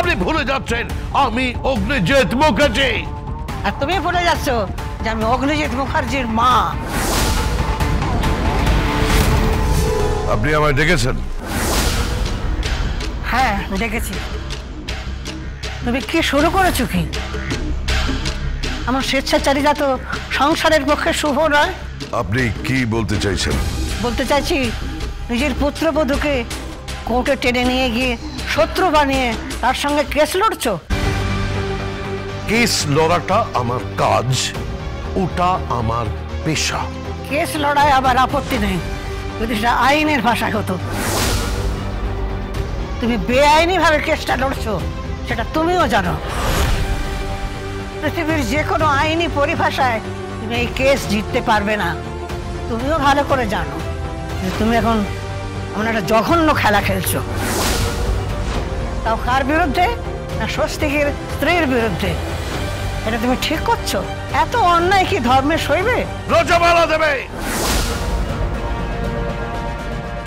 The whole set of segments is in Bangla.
আপনি ভুলে যাচ্ছেন আমি অগ্নিজিৎ মুখার্জি। আর তুমি ভুলে যাচ্ছ যে আমি অগ্নিজিৎ মুখার্জির মা। আপনি আমায় ডেকেছেন? হ্যাঁ দেখেছি। তুমি কি শুরু করেছো কি? আমার স্বেচ্ছাচারিতা তো সংসারের পক্ষে শুভ নয়। আপনি কি বলতে চাইছেন? বলতে চাইছি নিজের পুত্রবধূকে কোর্টে টেনে নিয়ে গিয়ে শত্রু বানিয়ে তার সঙ্গে কেস লড়ছো। কেস লড়াটা আমার কাজ, ওটা আমার পেশা। কেস লড়াই আবার আপত্তি নেই যদি সেটা আইনের ভাষায় হতো। তুমি বেআইনি ভাবে কেসটা লড়ছো সেটা তুমিও জানো। পৃথিবীর যে কোনো আইনি পরিভাষায় তুমি এই কেস জিততে পারবে না। তুমিও ভালো করে জানো যে তুমি এখন এমন একটা জঘন্য খেলা খেলছো। তাও কার বিরুদ্ধে? না স্বস্তিকের স্ত্রীর বিরুদ্ধে। এটা তুমি ঠিক করছো? এত অন্যায় কি ধর্মে সইবে? রজমালা দেবে,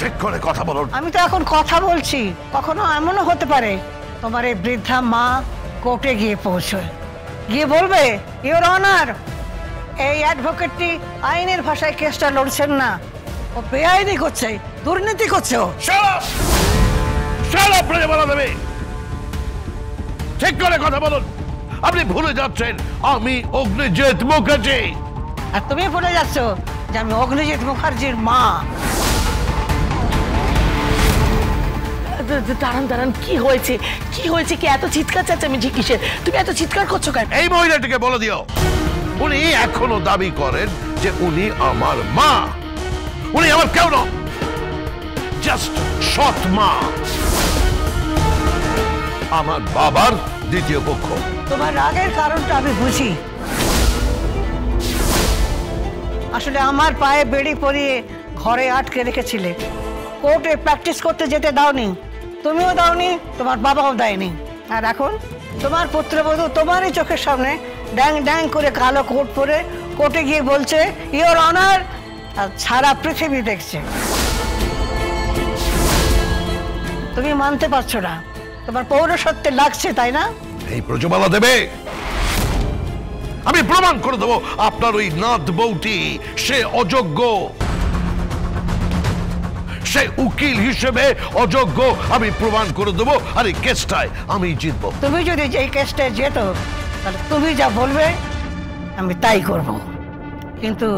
ঠিক করে কথা বলুন। আমি তো এখন কথা বলছি। কখনো এমনও হতে পারে তোমার এই বৃদ্ধা মা কোর্টে গিয়ে পৌঁছয়, গিয়ে বলবে ইওর অনার এই অ্যাডভোকেটটি আইনের ভাষায় কেসটা লড়ছেন না, ও বেআইনি করছে, দুর্নীতি করছে। ও রজমালা দেবে, ঠিক করে কথা বলুন। আপনি ভুলে যাচ্ছেন আমি অগ্নিজিৎ মুখার্জি। আর তুমি ভুলে যাচ্ছ যে আমি অগ্নিজিৎ মুখার্জির মা। দাঁড়ান দাঁড়ান, কি হয়েছে? কি হয়েছে? কি এত চিৎকার চেঁচামেচি কিসের? তুমি এত চিৎকার করছো কেন? এই মহিলাটিকে বলে দিও উনি এখনো দাবি করেন যে উনি আমার মা। উনি আমার কেউ নন, জাস্ট সৎ মা, আমার বাবার দ্বিতীয় পক্ষ। তোমার রাগের কারণটা আমি বুঝি। আসলে আমার পায়ে বেড়ি পরিয়ে ঘরে আটকে রেখেছিলে, কোর্টে প্র্যাকটিস করতে যেতে দাওনি। তুমিও দাওনি, তোমার বাবাও দেয়নি। আর এখন তোমার পুত্রবধূ তোমারই চোখের সামনে ড্যাং ড্যাং করে কালো কোট পরে কোর্টে গিয়ে বলছে ইওর অনার, আর সারা পৃথিবী দেখছে। তুমি মানতে পারছো না, তোমার পৌরসত্বে লাগছে, তাই না? এই রজমালা দেবে, আমি প্রমাণ করে দেবো আপনার ওই নাথ বউটি সে অযোগ্য, সে উকিল হিসেবে অযোগ্য। আমি প্রমাণ করে দেবো, আর এই কেসটায় আমি জিতবো। তুমি যদি এই কেসটায় যেত তাহলে তুমি যা বলবে আমি তাই করব। কিন্তু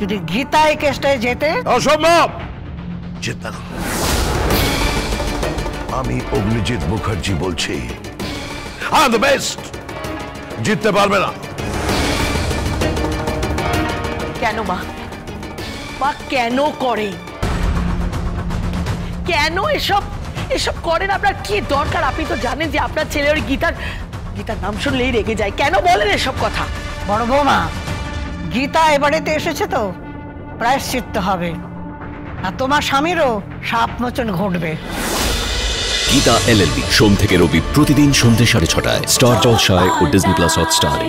যদি গীতা এই কেসটায় যেতে, অসম্ভব, জিতবে না। আমি অগ্নিজিৎ মুখার্জি বলছি, আই এম দ্য বেস্ট, জিততে পারবে না। কেন মা? মা কেন করে? কেন এসব এসব করেন? আপনার কি দরকার? আপনি তো জানেন যে আপনার ছেলে ওই গীতার নাম শুনলেই রেগে যায়। কেন বলেন এসব কথা? বড় বৌমা, গীতা এ বাড়িতে এসেছে তো প্রায়শ্চিত্ত হবে, আর তোমার স্বামীরও সাপ মোচন ঘটবে। গীতা LLB সোম থেকে রবি প্রতিদিন সন্ধ্যে 6:30টায় স্টার জলসায় ও ডিজনি প্লাস হটস্টারে।